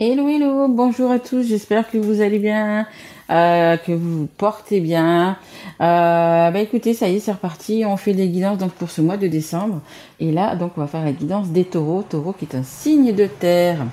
Hello, hello, bonjour à tous, j'espère que vous allez bien, que vous vous portez bien. Écoutez, ça y est, c'est reparti, on fait les guidances donc pour ce mois de décembre. Et là, donc on va faire la guidance des taureaux, taureau qui est un signe de terre.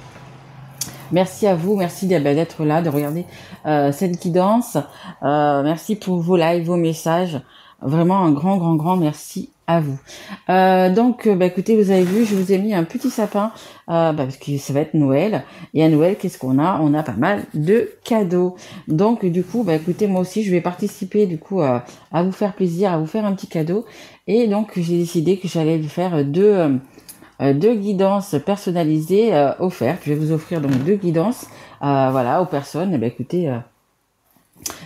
Merci à vous, merci d'être là, de regarder cette guidance. Merci pour vos lives, vos messages. Vraiment un grand, grand, grand merci à vous. Écoutez, vous avez vu, je vous ai mis un petit sapin parce que ça va être Noël. Et à Noël, qu'est-ce qu'on a? On a pas mal de cadeaux. Donc, du coup, écoutez, moi aussi, je vais participer du coup à vous faire plaisir, à vous faire un petit cadeau. Et donc, j'ai décidé que j'allais faire deux guidances personnalisées offertes. Je vais vous offrir donc deux guidances aux personnes. Écoutez,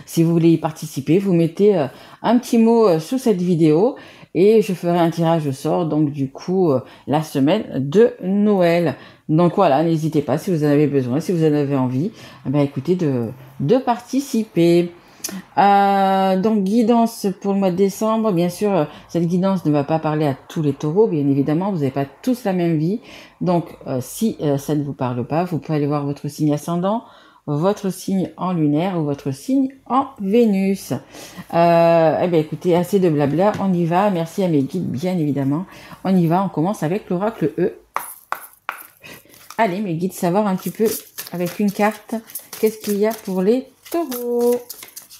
si vous voulez y participer, vous mettez un petit mot sous cette vidéo et je ferai un tirage au sort, donc du coup, la semaine de Noël. Donc voilà, n'hésitez pas si vous en avez besoin, si vous en avez envie, écoutez, de participer. Donc guidance pour le mois de décembre, bien sûr, cette guidance ne va pas parler à tous les taureaux, bien évidemment, vous n'avez pas tous la même vie. Donc si ça ne vous parle pas, vous pouvez aller voir votre signe ascendant, votre signe en lunaire ou votre signe en Vénus. Écoutez, assez de blabla, on y va. Merci à mes guides, bien évidemment. On y va, on commence avec l'oracle E. Allez, mes guides, savoir un petit peu avec une carte, qu'est-ce qu'il y a pour les taureaux.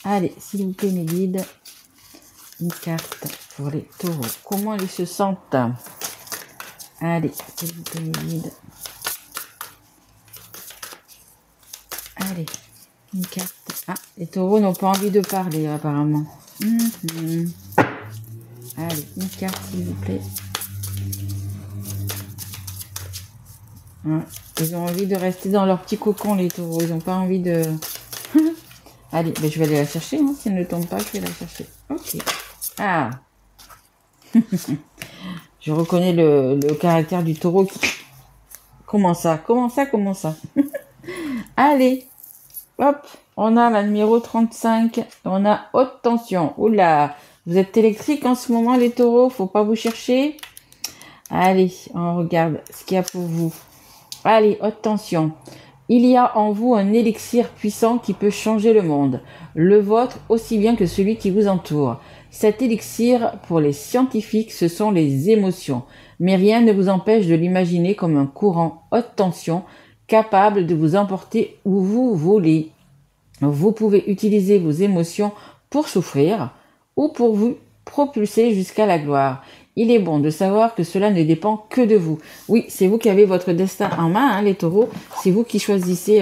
Allez, s'il vous plaît, mes guides, une carte pour les taureaux. Comment ils se sentent? Allez, s'il vous plaît, mes guides. Allez, une carte. Ah, les taureaux n'ont pas envie de parler, apparemment. Allez, une carte, s'il vous plaît. Ils ont envie de rester dans leur petit cocon, les taureaux. Ils n'ont pas envie de... Allez, je vais aller la chercher. Si elle ne tombe pas, je vais la chercher. Ok. Ah. Je reconnais le caractère du taureau. Comment ça? Allez. Hop. On a la numéro 35. On a haute tension. Oula. Vous êtes électrique en ce moment, les taureaux. Faut pas vous chercher. Allez, on regarde ce qu'il y a pour vous. Allez, haute tension. Il y a en vous un élixir puissant qui peut changer le monde, le vôtre aussi bien que celui qui vous entoure. Cet élixir, pour les scientifiques, ce sont les émotions, mais rien ne vous empêche de l'imaginer comme un courant haute tension capable de vous emporter où vous voulez. Vous pouvez utiliser vos émotions pour souffrir ou pour vous propulser jusqu'à la gloire. Il est bon de savoir que cela ne dépend que de vous. Oui, c'est vous qui avez votre destin en main, les taureaux. C'est vous qui choisissez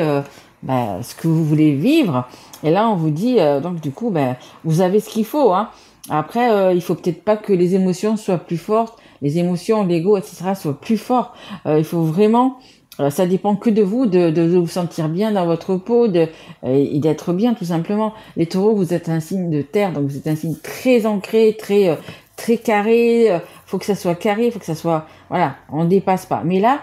ce que vous voulez vivre. Et là, on vous dit, donc du coup, vous avez ce qu'il faut. Après, il faut peut-être pas que les émotions soient plus fortes, les émotions, l'ego, etc. soient plus forts. Il faut vraiment... ça dépend que de vous, de vous sentir bien dans votre peau et d'être bien, tout simplement. Les taureaux, vous êtes un signe de terre, donc vous êtes un signe très ancré, très carré. Faut que ça soit carré, faut que ça soit... Voilà, on ne dépasse pas. Mais là,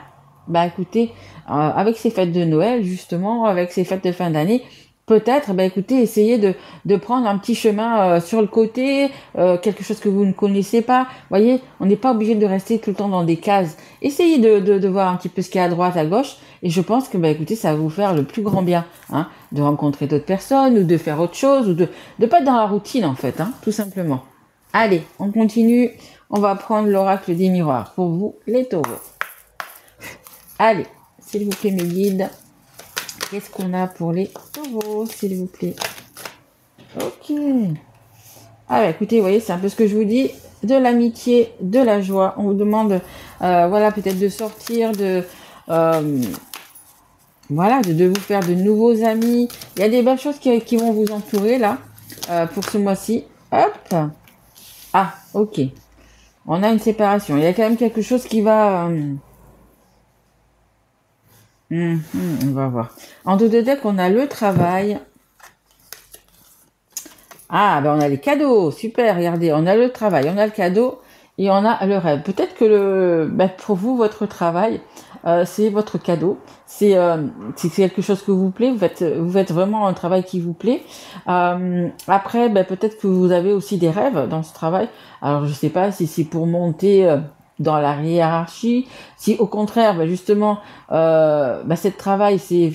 écoutez, avec ces fêtes de Noël, justement, avec ces fêtes de fin d'année, peut-être, écoutez, essayez de prendre un petit chemin sur le côté, quelque chose que vous ne connaissez pas. Vous voyez, on n'est pas obligé de rester tout le temps dans des cases. Essayez de voir un petit peu ce qu'il y a à droite, à gauche, et je pense que, écoutez, ça va vous faire le plus grand bien, de rencontrer d'autres personnes, ou de faire autre chose, ou de pas être dans la routine, en fait, tout simplement. Allez, on continue. On va prendre l'oracle des miroirs pour vous, les taureaux. Allez, s'il vous plaît, mes guides. Qu'est-ce qu'on a pour les taureaux, s'il vous plaît? Ok. Écoutez, vous voyez, c'est un peu ce que je vous dis. De l'amitié, de la joie. On vous demande, peut-être de sortir, de vous faire de nouveaux amis. Il y a des belles choses qui vont vous entourer, là, pour ce mois-ci. Hop. Ah, ok. On a une séparation. Il y a quand même quelque chose qui va... on va voir. En dos de deck, on a le travail. On a les cadeaux. Super, regardez. On a le travail, on a le cadeau et on a le rêve. Peut-être que pour vous, votre travail, c'est votre cadeau. C'est quelque chose que vous plaît. Vous faites vraiment un travail qui vous plaît. Après, peut-être que vous avez aussi des rêves dans ce travail. Alors, je sais pas si c'est pour monter dans la hiérarchie, si au contraire, bah, justement, cette travail, c'est,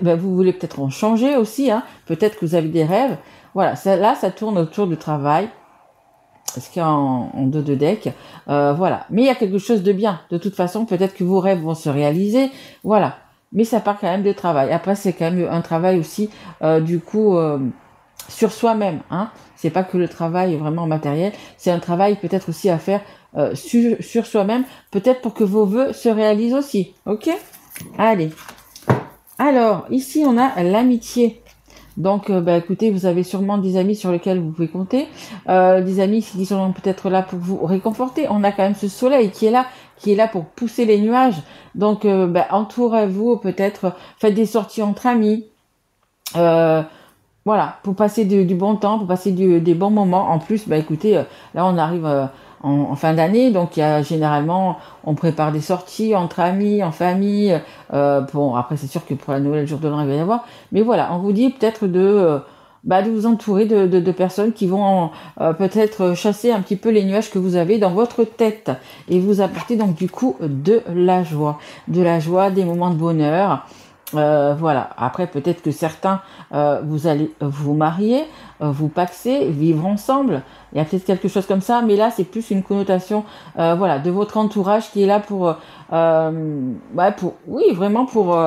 vous voulez peut-être en changer aussi, hein, peut-être que vous avez des rêves. Voilà, là, ça tourne autour du travail, ce qu'il y a en dos de deck. Voilà, mais il y a quelque chose de bien. De toute façon, peut-être que vos rêves vont se réaliser. Voilà, mais ça part quand même de travail. Après, c'est quand même un travail aussi, du coup, sur soi-même. Hein. C'est pas que le travail vraiment matériel, c'est un travail peut-être aussi à faire sur soi-même, peut-être pour que vos vœux se réalisent aussi. Ok? Allez. Alors, ici, on a l'amitié. Donc, écoutez, vous avez sûrement des amis sur lesquels vous pouvez compter, des amis qui sont peut-être là pour vous réconforter. On a quand même ce soleil qui est là pour pousser les nuages. Donc, entourez-vous, peut-être, faites des sorties entre amis. Voilà, pour passer du bon temps, pour passer des bons moments. En plus, écoutez, là on arrive en fin d'année, donc il y a généralement, on prépare des sorties entre amis, en famille. Bon, après c'est sûr que pour la Noël, le jour de l'an, il va y avoir. Mais voilà, on vous dit peut-être de vous entourer de personnes qui vont peut-être chasser un petit peu les nuages que vous avez dans votre tête et vous apporter donc du coup de la joie, des moments de bonheur. Voilà. Après, peut-être que certains, vous allez vous marier, vous paxer, vivre ensemble. Il y a peut-être quelque chose comme ça, mais là, c'est plus une connotation, de votre entourage qui est là oui, vraiment pour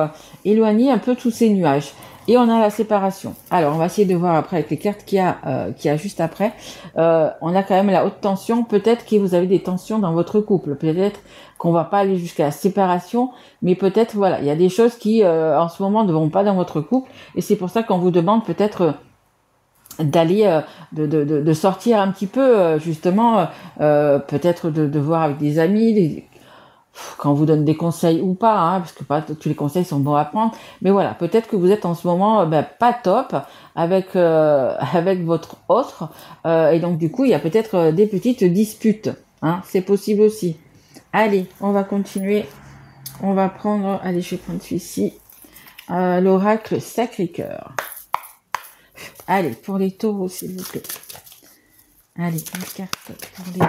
éloigner un peu tous ces nuages. Et on a la séparation. Alors, on va essayer de voir après avec les cartes qu'il y a juste après. On a quand même la haute tension. Peut-être que vous avez des tensions dans votre couple. Peut-être qu'on va pas aller jusqu'à la séparation, mais peut-être, voilà, il y a des choses qui, en ce moment, ne vont pas dans votre couple. Et c'est pour ça qu'on vous demande peut-être d'aller, de sortir un petit peu, justement, peut-être de voir avec des amis, quand on vous donne des conseils ou pas, hein, parce que pas tous les conseils sont bons à prendre, mais voilà, peut-être que vous êtes en ce moment pas top avec avec votre autre, et donc du coup il y a peut-être des petites disputes, hein, c'est possible aussi. Allez, on va continuer, on va prendre, allez je vais prendre celui-ci, l'oracle Sacré-Cœur. Allez, pour les taureaux s'il vous plaît. Allez, une carte pour les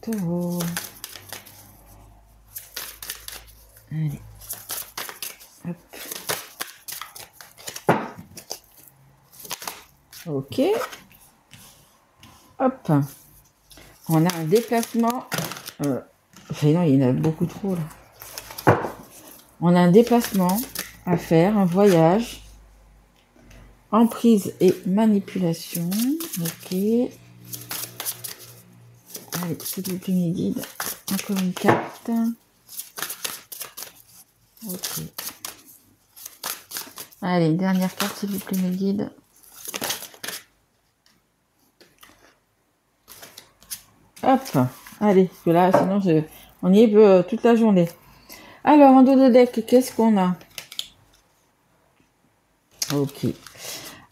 taureaux. Allez. Hop. Ok. Hop. On a un déplacement. Non, il y en a beaucoup trop là. On a un déplacement à faire, un voyage. Emprise et manipulation. Ok. Allez, s'il vous plaît, mes guides. Encore une carte. Ok. Allez, une dernière carte, s'il vous plaît, mes guides. Hop. Allez, parce que là, sinon, on y est toute la journée. Alors, en dos de deck, qu'est-ce qu'on a? Ok.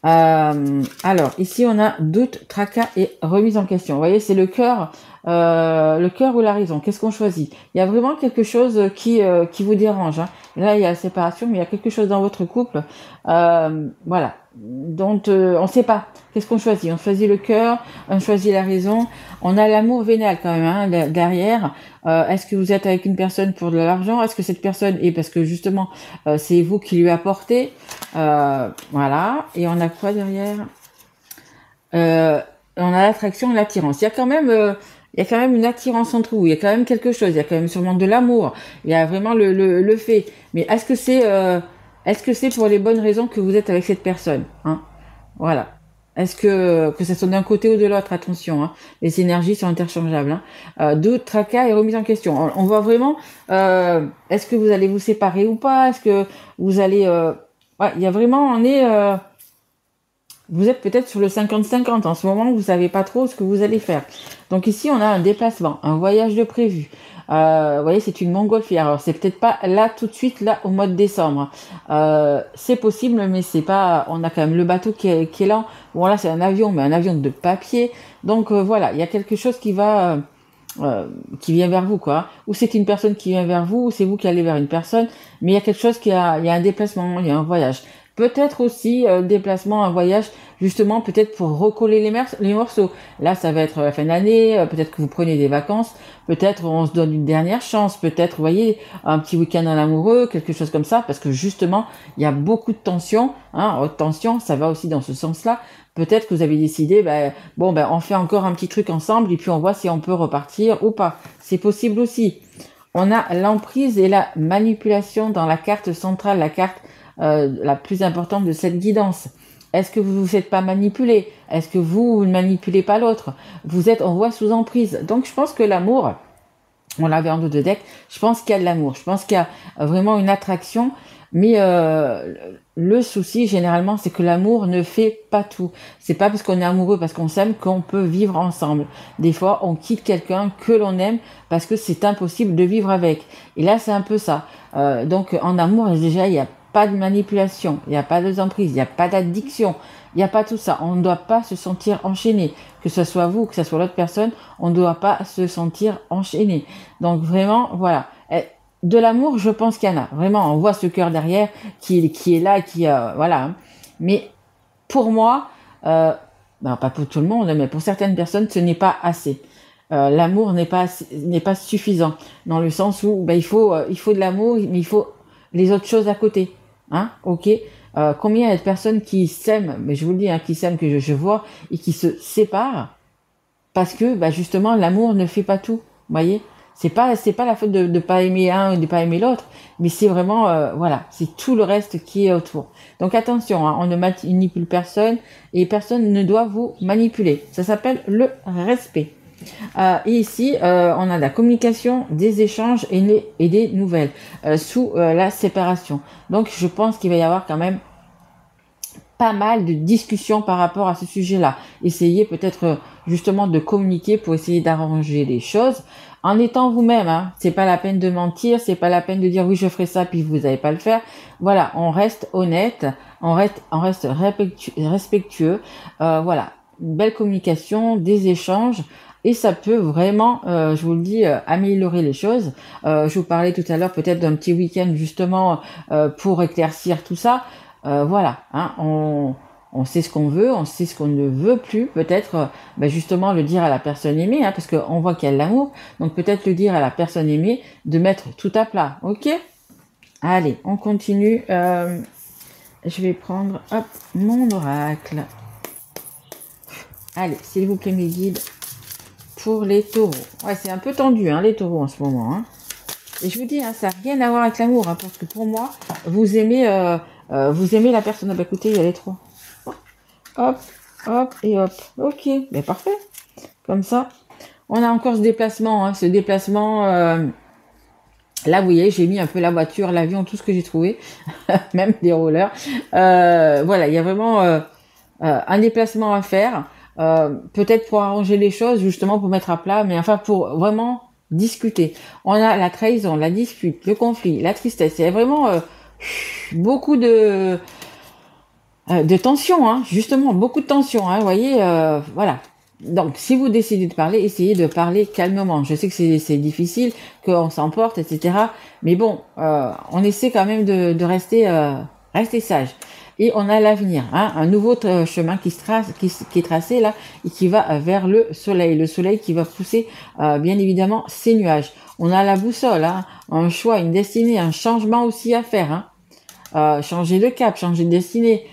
Alors, ici, on a doute, tracas et remise en question. Vous voyez, c'est le cœur ou la raison. Qu'est-ce qu'on choisit? Il y a vraiment quelque chose qui vous dérange. Hein. Là, il y a la séparation, mais il y a quelque chose dans votre couple. Voilà. Donc, on ne sait pas. Qu'est-ce qu'on choisit? On choisit le cœur, on choisit la raison. On a l'amour vénal quand même hein, derrière. Est-ce que vous êtes avec une personne pour de l'argent? Est-ce que cette personne est parce que justement c'est vous qui lui apportez? Voilà. Et on a quoi derrière? On a l'attraction et l'attirance. Il y a quand même une attirance entre vous. Il y a quand même quelque chose. Il y a quand même sûrement de l'amour. Il y a vraiment le fait. Mais est-ce que c'est pour les bonnes raisons que vous êtes avec cette personne hein? Voilà. Est-ce que ça soit d'un côté ou de l'autre? Attention, hein. Les énergies sont interchangeables. Hein. Doute, tracas et remise en question. On voit vraiment, est-ce que vous allez vous séparer ou pas? Est-ce que vous allez... il y a vraiment, vous êtes peut-être sur le 50-50. En ce moment, vous savez pas trop ce que vous allez faire. Donc ici, on a un déplacement, un voyage de prévu. Vous voyez, c'est une montgolfière. Alors, c'est peut-être pas là tout de suite, là au mois de décembre. C'est possible, mais c'est pas. On a quand même le bateau qui est là. Bon, là, c'est un avion, mais un avion de papier. Donc voilà, il y a quelque chose qui vient vers vous, quoi. Ou c'est une personne qui vient vers vous, ou c'est vous qui allez vers une personne. Mais il y a quelque chose il y a un déplacement, il y a un voyage. Peut-être aussi déplacement, un voyage, justement peut-être pour recoller les morceaux. Là, ça va être la fin d'année, peut-être que vous prenez des vacances, peut-être on se donne une dernière chance, peut-être, vous voyez, un petit week-end en amoureux, quelque chose comme ça, parce que justement, il y a beaucoup de tension, hein, haute tension, ça va aussi dans ce sens-là. Peut-être que vous avez décidé, on fait encore un petit truc ensemble et puis on voit si on peut repartir ou pas. C'est possible aussi. On a l'emprise et la manipulation dans la carte centrale, la carte la plus importante de cette guidance. Est-ce que vous ne vous faites pas manipuler? Est-ce que vous ne manipulez pas l'autre? Vous êtes, on voit, sous emprise. Donc je pense que l'amour, on l'avait en dos de deck, je pense qu'il y a de l'amour. Je pense qu'il y a vraiment une attraction. Mais le souci, généralement, c'est que l'amour ne fait pas tout. C'est pas parce qu'on est amoureux, parce qu'on s'aime, qu'on peut vivre ensemble. Des fois, on quitte quelqu'un que l'on aime parce que c'est impossible de vivre avec. Et là, c'est un peu ça. Donc, en amour, déjà, il n'y a pas de manipulation, il n'y a pas de emprise, il n'y a pas d'addiction, il n'y a pas tout ça. On ne doit pas se sentir enchaîné. Que ce soit vous, que ce soit l'autre personne, on ne doit pas se sentir enchaîné. Donc, vraiment, voilà. De l'amour, je pense qu'il y en a. Vraiment, on voit ce cœur derrière qui est là, voilà. Hein. Mais pour moi, pas pour tout le monde, mais pour certaines personnes, ce n'est pas assez. L'amour n'est pas suffisant dans le sens où il faut de l'amour, mais il faut les autres choses à côté. Hein, ok. Combien il y a de personnes qui s'aiment, mais je vous le dis, hein, qui s'aiment que je vois et qui se séparent parce que justement l'amour ne fait pas tout. Vous voyez. C'est pas la faute de pas aimer un ou de pas aimer l'autre, mais c'est vraiment voilà, c'est tout le reste qui est autour. Donc attention, hein, on ne manipule personne et personne ne doit vous manipuler. Ça s'appelle le respect. Et ici, on a la communication, des échanges et des nouvelles sous la séparation. Donc je pense qu'il va y avoir quand même pas mal de discussions par rapport à ce sujet-là. Essayez peut-être justement de communiquer pour essayer d'arranger les choses en étant vous-même. Hein. C'est pas la peine de mentir, c'est pas la peine de dire oui je ferai ça puis vous n'allez pas le faire. Voilà, on reste honnête, on reste respectueux. Voilà, une belle communication, des échanges. Et ça peut vraiment, je vous le dis, améliorer les choses. Je vous parlais tout à l'heure peut-être d'un petit week-end justement pour éclaircir tout ça. Voilà, hein, on sait ce qu'on veut, on sait ce qu'on ne veut plus. Peut-être justement le dire à la personne aimée, hein, parce qu'on voit qu'il y a de l'amour. Donc peut-être le dire à la personne aimée de mettre tout à plat. Ok? Allez, on continue. Je vais prendre mon oracle. Allez, s'il vous plaît mes guides. Pour les taureaux. Ouais, c'est un peu tendu, hein, les taureaux en ce moment. Hein. Et je vous dis, hein, ça n'a rien à voir avec l'amour, hein, parce que pour moi, vous aimez la personne. Ah bah écoutez, il y a les trois. Hop, hop et hop. Ok, mais parfait. Comme ça, on a encore ce déplacement. Hein, ce déplacement, là, vous voyez, j'ai mis un peu la voiture, l'avion, tout ce que j'ai trouvé, même des rollers. Voilà, il y a vraiment un déplacement à faire. Peut-être pour arranger les choses, justement pour mettre à plat, mais enfin pour vraiment discuter. On a la trahison, la dispute, le conflit, la tristesse. Il y a vraiment beaucoup de tension, hein, justement, beaucoup de tension. Hein, vous voyez, voilà. Donc, si vous décidez de parler, essayez de parler calmement. Je sais que c'est difficile, qu'on s'emporte, etc. Mais bon, on essaie quand même de rester sage. Et on a l'avenir, hein, un nouveau chemin qui est tracé là et qui va vers le soleil qui va pousser bien évidemment ces nuages. On a la boussole, hein, un choix, une destinée, un changement aussi à faire, hein. Changer de cap, changer de destinée,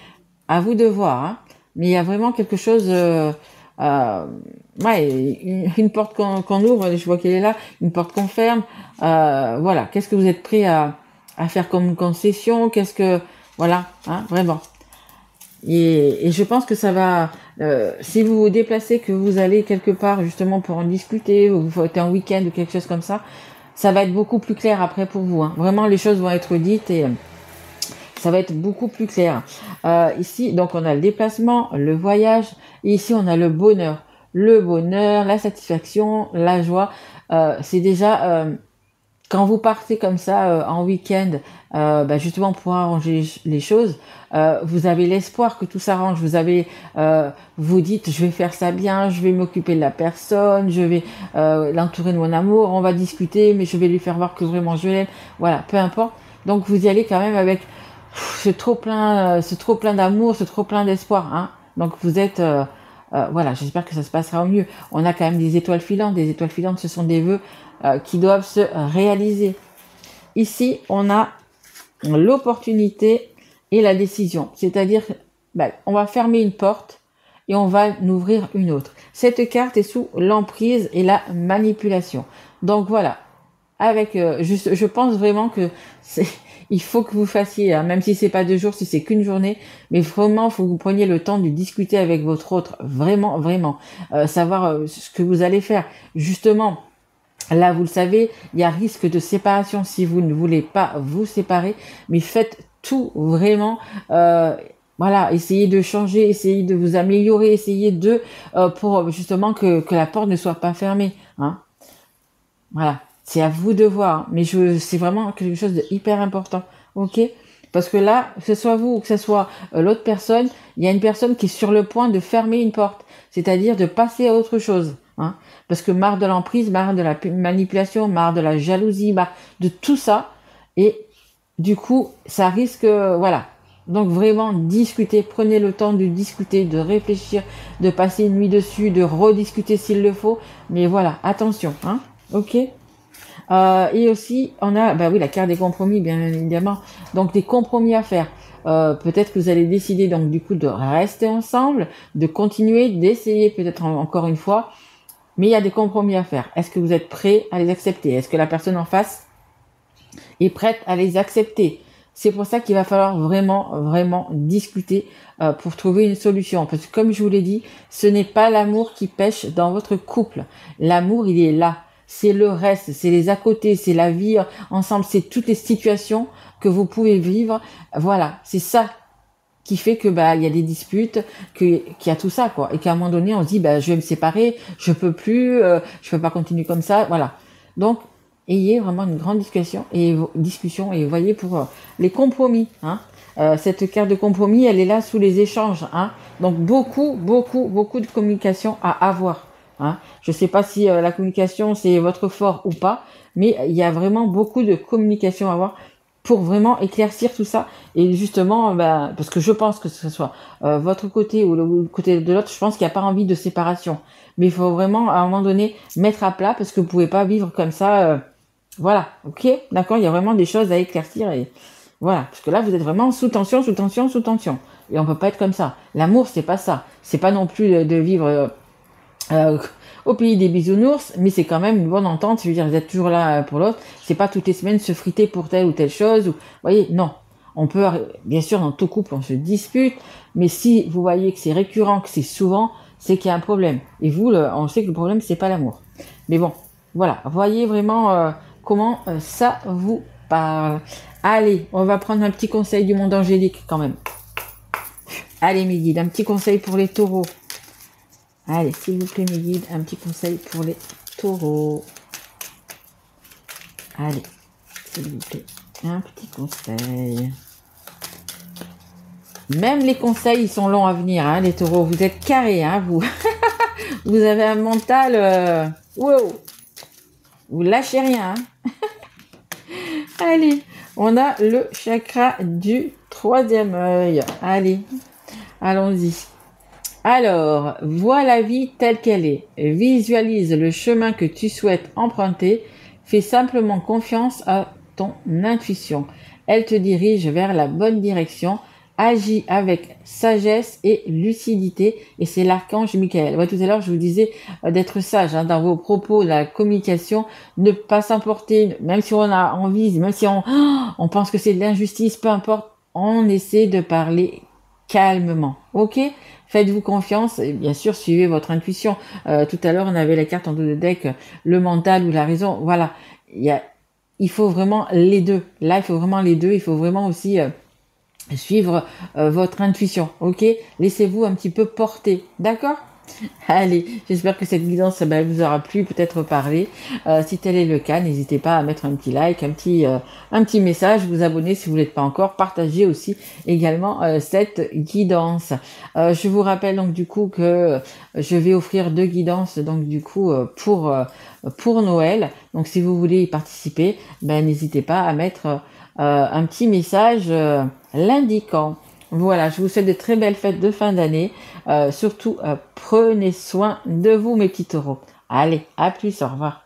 à vous de voir. Hein. Mais il y a vraiment quelque chose, une porte qu'on ouvre, je vois qu'elle est là, une porte qu'on ferme. Voilà, qu'est-ce que vous êtes prêt à faire comme concession? Qu'est-ce que voilà, hein, vraiment. Et je pense que ça va, si vous vous déplacez, que vous allez quelque part justement pour en discuter, ou vous faites un week-end ou quelque chose comme ça va être beaucoup plus clair après pour vous. Hein. Vraiment, les choses vont être dites et ça va être beaucoup plus clair. Ici, donc on a le déplacement, le voyage, et ici on a le bonheur. Le bonheur, la satisfaction, la joie. C'est déjà... quand vous partez comme ça en week-end, justement pour arranger les choses, vous avez l'espoir que tout s'arrange. Vous dites, je vais faire ça bien, je vais m'occuper de la personne, je vais l'entourer de mon amour, on va discuter, mais je vais lui faire voir que vraiment je l'aime. Voilà, peu importe. Donc vous y allez quand même avec ce trop plein d'amour, ce trop plein d'espoir, hein. Donc vous êtes, voilà, j'espère que ça se passera au mieux. On a quand même des étoiles filantes. Des étoiles filantes, ce sont des vœux qui doivent se réaliser. Ici, on a l'opportunité et la décision. C'est-à-dire, on va fermer une porte et on va en ouvrir une autre. Cette carte est sous l'emprise et la manipulation. Donc voilà, avec, je pense vraiment que il faut que vous fassiez, hein, même si c'est pas 2 jours, si c'est qu'une journée, mais vraiment, il faut que vous preniez le temps de discuter avec votre autre, vraiment, vraiment, savoir ce que vous allez faire. Justement, là, vous le savez, il y a risque de séparation si vous ne voulez pas vous séparer, mais faites tout vraiment. Voilà, essayez de changer, essayez de vous améliorer, essayez de pour justement que la porte ne soit pas fermée, hein. Voilà, c'est à vous de voir, mais c'est vraiment quelque chose de hyper important, ok? Parce que là, que ce soit vous ou que ce soit l'autre personne, il y a une personne qui est sur le point de fermer une porte, c'est-à-dire de passer à autre chose, hein? Parce que marre de l'emprise, marre de la manipulation, marre de la jalousie, marre de tout ça, et du coup, ça risque, voilà. Donc vraiment, discutez, prenez le temps de discuter, de réfléchir, de passer une nuit dessus, de rediscuter s'il le faut, mais voilà, attention, hein? Ok. Et aussi, on a, oui, la carte des compromis, bien évidemment. Donc, des compromis à faire. Peut-être que vous allez décider, donc, du coup, de rester ensemble, de continuer, d'essayer peut-être encore une fois. Mais il y a des compromis à faire. Est-ce que vous êtes prêt à les accepter? Est-ce que la personne en face est prête à les accepter? C'est pour ça qu'il va falloir vraiment, vraiment discuter pour trouver une solution. Parce que comme je vous l'ai dit, ce n'est pas l'amour qui pêche dans votre couple. L'amour, il est là. C'est le reste, c'est les à côté, c'est la vie ensemble, c'est toutes les situations que vous pouvez vivre. Voilà, c'est ça qui fait que il y a des disputes, qu'il y a tout ça quoi, et qu'à un moment donné on se dit je vais me séparer, je peux plus, je peux pas continuer comme ça, voilà. Donc ayez vraiment une grande discussion et voyez pour les compromis, hein. Cette carte de compromis, elle est là sous les échanges, hein. Donc beaucoup de communication à avoir, hein. Je sais pas si la communication c'est votre fort ou pas, mais il y a vraiment beaucoup de communication à avoir pour vraiment éclaircir tout ça. Et justement, parce que je pense que ce soit votre côté ou le côté de l'autre, je pense qu'il n'y a pas envie de séparation. Mais il faut vraiment, à un moment donné, mettre à plat, parce que vous pouvez pas vivre comme ça. Voilà, ok, d'accord, il y a vraiment des choses à éclaircir. Et voilà, parce que là, vous êtes vraiment sous tension, sous tension, sous tension. Et on peut pas être comme ça. L'amour, c'est pas ça. C'est pas non plus de vivre au pays des bisounours, mais c'est quand même une bonne entente. Je veux dire, vous êtes toujours là pour l'autre. C'est pas toutes les semaines se friter pour telle ou telle chose. Vous voyez, non. On peut, bien sûr, dans tout couple, on se dispute, mais si vous voyez que c'est récurrent, que c'est souvent, c'est qu'il y a un problème. Et vous, on sait que le problème, c'est pas l'amour. Mais bon, voilà. Voyez vraiment comment ça vous parle. Allez, on va prendre un petit conseil du monde angélique quand même. Allez, mes guides, un petit conseil pour les taureaux. Allez, s'il vous plaît, mes guides, un petit conseil pour les taureaux. Allez, s'il vous plaît, un petit conseil. Même les conseils, ils sont longs à venir, hein, les taureaux. Vous êtes carrés, hein, vous. Vous avez un mental... wow. Vous lâchez rien, hein. Allez, on a le chakra du 3e œil. Allez, allons-y. Alors, vois la vie telle qu'elle est. Visualise le chemin que tu souhaites emprunter. Fais simplement confiance à ton intuition. Elle te dirige vers la bonne direction. Agis avec sagesse et lucidité. Et c'est l'archange Michael. Ouais, tout à l'heure, je vous disais d'être sage dans vos propos, la communication. Ne pas s'emporter, même si on a envie, même si on pense que c'est de l'injustice, peu importe. On essaie de parler calmement. Ok ? Faites-vous confiance et bien sûr suivez votre intuition. Tout à l'heure on avait la carte en dos de deck, le mental ou la raison. Voilà, il faut vraiment les deux. Là il faut vraiment les deux. Il faut vraiment aussi suivre votre intuition. Ok, laissez-vous un petit peu porter. D'accord? Allez, j'espère que cette guidance ben, vous aura plu, peut-être parlé. Si tel est le cas, n'hésitez pas à mettre un petit like, un petit message, vous abonner si vous ne l'êtes pas encore, partagez aussi également cette guidance. Je vous rappelle donc du coup que je vais offrir 2 guidances donc du coup pour Noël. Donc si vous voulez y participer, ben, n'hésitez pas à mettre un petit message l'indiquant. Voilà, je vous souhaite de très belles fêtes de fin d'année. Surtout, prenez soin de vous, mes petits taureaux. Allez, à plus, au revoir.